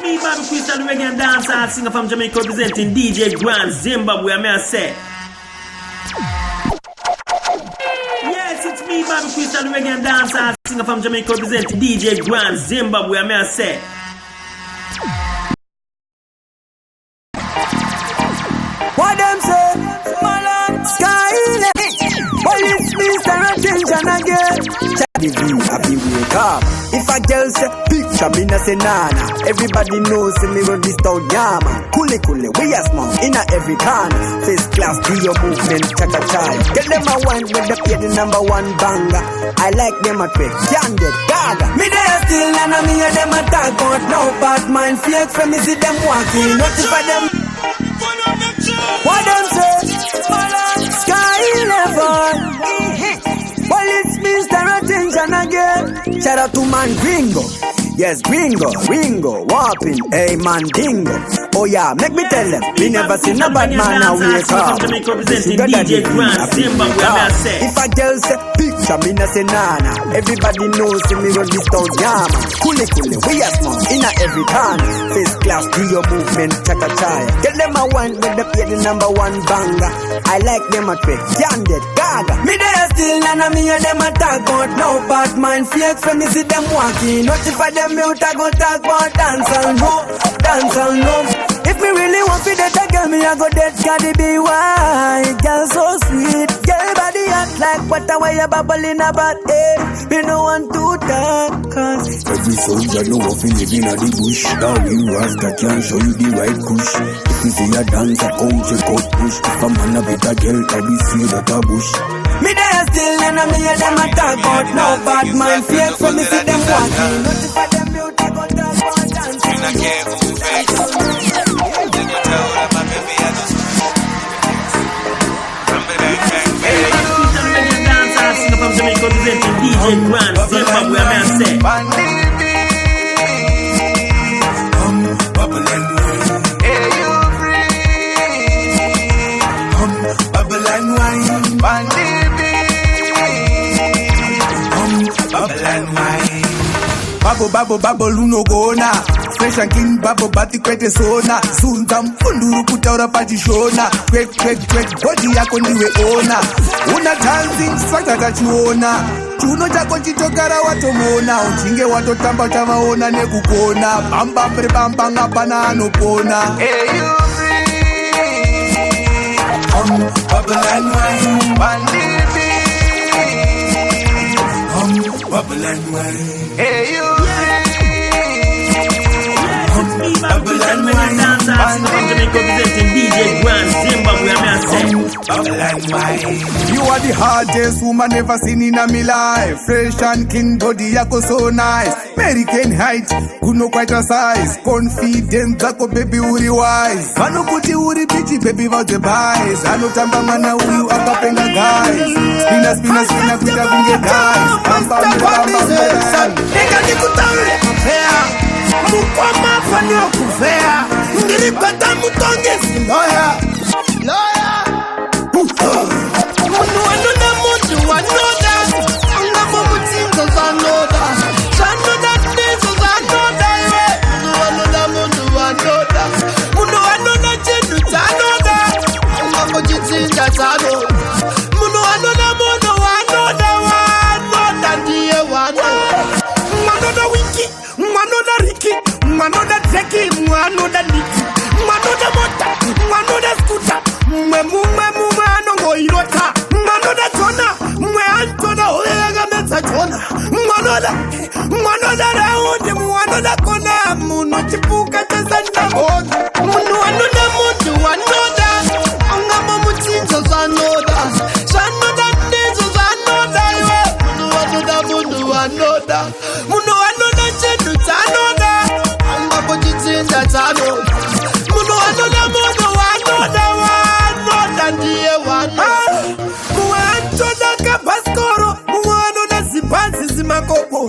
me, Bobby Crystal, the reggae and dancehall singer from Jamaica representing DJ Grand Zimbabwe, may I say. Yes, it's me, Bobby Crystal, the reggae and dancehall singer from Jamaica representing DJ Grand Zimbabwe, may I say. What them say? Malon, sky, police, Mr. Attention again. Chabby V, happy wake up. If a girl say picture, me na say nana. Everybody knows me run this town, yama. Kule, we a small in a every corner. First class, do your movement, cha-cha-cha. Get them a wine when they play the number one banger. I like them a trick, Candid, Gaga. Me there still, and me hear them a talk about no bad mind. Flex when me see them walking, notify them. What them say? Sky level. Police Mr. Attention again. Shout out to man Gringo. Yes, Gringo, whopping, hey man Dingo. Oh yeah, make me tell them, we never seen a bad man now wake up. DJ Grand Zimbabwe, if a girl say picture, me na say nana. Everybody knows me run this town, yama. Kule, we a small in a every corner. First class, do your movement, cha-cha-cha. Get them a wine when they play the number one banger. I like them a trick, Candid, Gaga. Me there still, and me hear them a talk about no bad mind. Flex when me see them walking, notify them. Me out a go talk about dance and no. If me really want to date a girl, me a go date Cardi B. Why? Girl so sweet, girl body act like water while you bubbling about it. Me no want to talk, cause every soldier know what you live in a the bush. Now you Rasta can show you the right push. If you see a dancer, come check out push. If a man a bit a girl, I be see that a bush. Me there still, and me hear them a talk about no bad mind. Flex when me see them walking, notify them me out a go talk about dance. And I can't move it. Then you tell them my baby I just remember that back then. From Jamaica representing DJ Grand Zimbabwe, may I say. Bubble and wine. Hey, you free. Bubble and wine. Bubble and wine. Bubble, uno gona. Fresh and clean, bubble, bati kwete sona. Sunta mfunduru kutaura patishona. Quick, body yako niwe ona. Una dancing, swagger tachiona. Chuno chako chitokara watomona. Uchinge watotamba tamaona nekukona. Bamba pre bamba ngapana anopona. Hey, you free. Bubble and wine. Bubble and wine. Hey, you Bubble and wine. From Jamaica representing DJ Grand Zimbabwe, may I say. Bubble and wine. You are the hardest woman ever seen in a me life. Fresh and clean, body yako so nice. American height, kuno quite a size. Confident zako baby uri wise. Manu kuti uri bitchy baby about the buys. Ano tamba mana uyu akapenga guys. Spina kuita kunge guys. Bamba. Nigga nikutaure kufea. Mukwama fani okufea. Ngiripata mutongezi lawyer. Munu another mutu another. Angamo mutinzo another. Another things another. Munu another. Munu another chenu another. Angamo chitinza another. Munu another dear one. Another wiki, another Ricky, another Jackie, another Nicky, another motor, another scooter, no irota, another Jona, Antona, Oega Jona, another round, another corner, Munochipuka, Santa Board, another Mutu, another, Angamutin's another, Sanother Days of another, another, Muno another chenu another, Angamutin's another, Muno another dear one. Muantoda Kapaskoro, Muano Zibansi Zimakopo,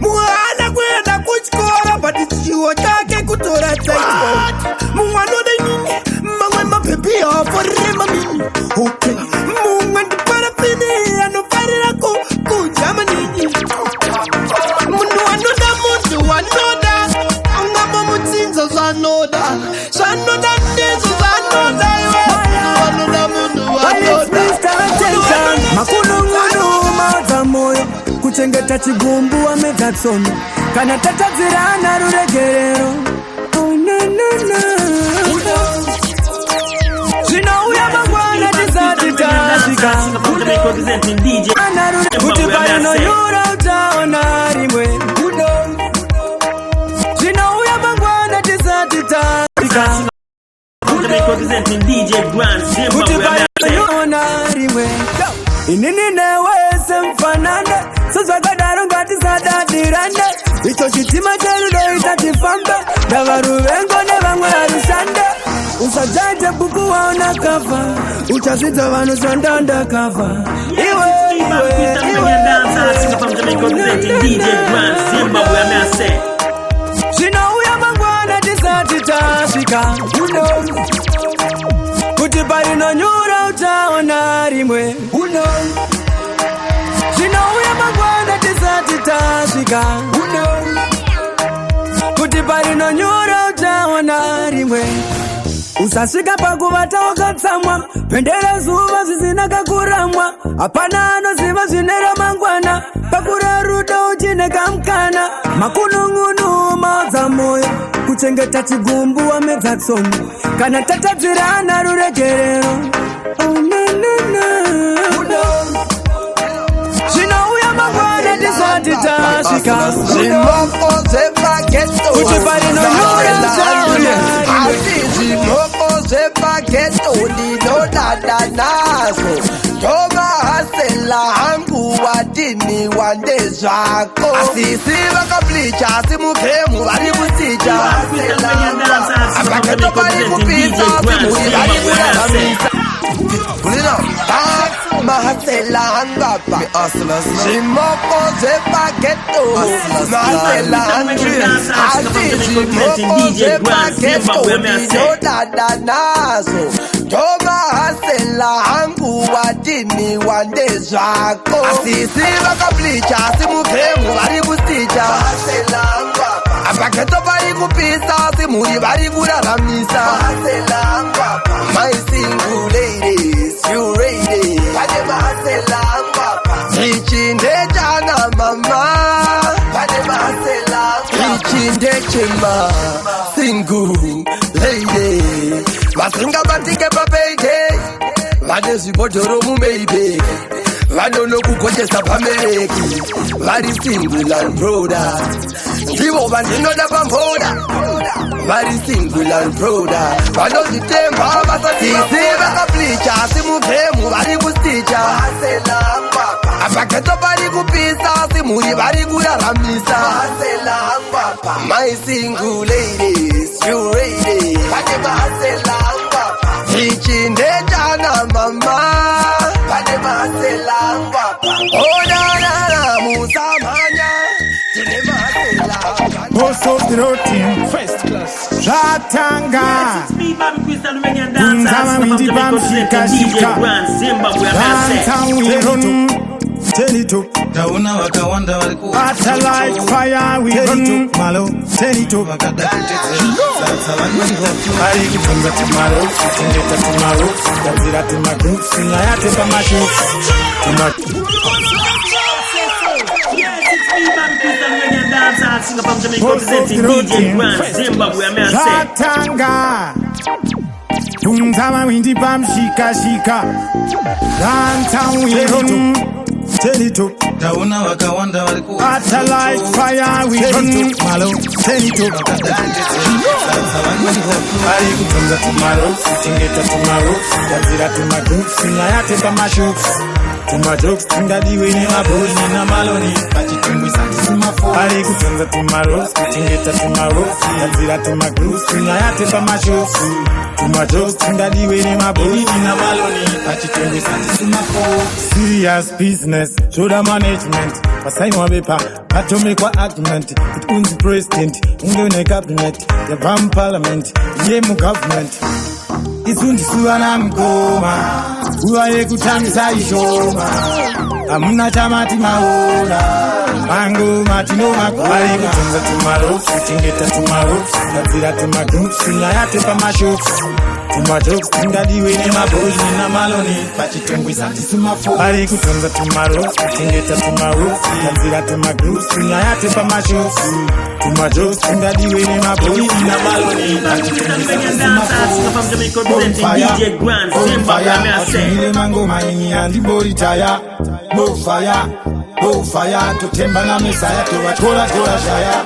Muana Gwenda Kuchkora, but it's you attacking Kutora Taito. Muano the Mama Pepe for Remami. Okay, Muan the Parapini and the Farako, good Germany. Muno another Mutu, another, Angamutin kuchengeta chigumbu wamedza tsono kana tatadzirana ruregerero. Oh na na na zvinouya mangwana tisati tasvika kuti parinonyura utaona rimwe. Zvinouya mangwana tisati tasvika kuti parinonyura rimwe. Inini newe semfanane sezvakadaro ngatisadadirane. Icho chitima cherudo itatifambe ndava ruvengo nevamwe harishande. Usajaje buku waona kava uchazvidza vanoshanda ndakava. Zvinouya mangwana tisati tasvika kuti parinonyura utaona rimwe. Zvinouya mangwana tisati tasvika kuti parinonyura utaona rimwe. Usasvika pakuvata wakatsamwa pendera zuva zvisina kakuramwa. Hapana anoziva zvine ramangwana pakura rudo uchine kamkana. Makunun'unu maodza moyo kuchengeta chigumbu wamedza tsono kana tatadzirana ruregerero. Oh na na na zvinouya mangwana tisati tasvika kuti parinonyura utaona zepaketo ndinodada nazo toma hasela hangu wadini wande zvako asisi vakaplicha asi mukemu vari kusicha apaketo vari kupisa simuri vari kuraramisa mahasela hangapa zvimoko zvepaketo mahasela handri asi zvimoko zvepaketo ndinodada nazo toma hasela hangu wadini wande zvako asisi vakaplicha asi mukemu vari kusicha apaketo vari kupisa simuri vari kuraramisa my single ladies you ready pane mahasela ichinde chana mama pane mahasela ichinde chema single lady vasinga batike papayday vane zvibhodhoro mumayday vanonokugochesa pamereki vari single and product ndivo vandinoda pamvura vari single and product vanozvitemba vasatisi vakaplicha asi mukemu vari kusticha apaketo vari kupisa simuri vari kuraramisa my single ladies you ready pane mahasela ichinde chana mama pane mahasela onanana musamanya tine mahasela Boss of the road team, first class. Ratanga. Kunzama windi bamshika shika. Downtown we run. Tell it up. Tauna wakawanda walikuwa Ata like fire we run. Malo. Tell it up. Hari kifunza tomorrow. Kitengeta tomorrow. Tazira tomorrow. Sinayate pamashu. Ratanga Tunzama windi bamshika shika Downtown we run. Tell it up. Tauna wakawanda walikuwa Ata like fire we run. Malo. Tell it up. Hari kutunza tomorrow. Kitengeta tomorrow. Tazira tomorrow. Sinayate pamashu. Tuma jokes tingadiwe ni maboni na maloni pachitumwi santi simafo Hari kutunza tomorrow, kutingeta tomorrow Tazira tuma groups, tunyayate pa masho Tuma jokes tingadiwe ni maboni na maloni pachitumwi santi simafo Serious business, shoulder management Wasaini wabepa, patome kwa argument It unzi president, ungene cabinet Yavam parliament, yemu government Isundi suwa na mkoma Uwaye kutangisa ishoma Amuna chamati maona Mango matino makwari Kutunza tomorrow, kutingeta tomorrow Tazira tomorrow, sinayate pa masho Tuma jokes tingadiwe ni mabozi na maloni pachitungwiza tisumafo ari kutunza tumaro tingeta tumaro kanzira tumagroups tunyayate pamasho Tuma jokes tingadiwe ni mabozi na maloni pachitungwiza tisumafo DJ Grand Zimba ile mango maini andi body tire fire tutemba na mesaya tuwatola shaya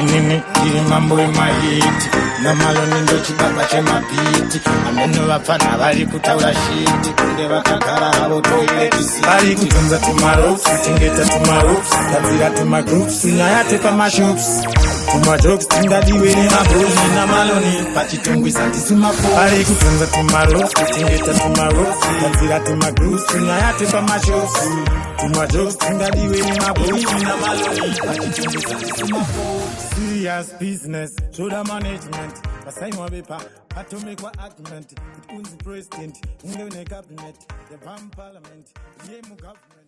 Nini mambo imayiti na maloni ndo chibaba chemapiti ameno vafana vari kutaura shiti kunde vakagara havo toiletisi vari kutunza tumarofs kuchengeta tumarofs kadzira tumagroups tunyayate pamashops tumajokes tingadiwe nemabozi na maloni pachitungwisa tisumafo vari kutunza tumarofs kuchengeta tumarofs kadzira tumagroups tunyayate pamashops tumajokes tingadiwe nemabozi na maloni pachitungwisa tisumafo Serious business, show the management. Basai mwabepa, atomic wa argument. It owns the president, in the cabinet, the parliament, the government.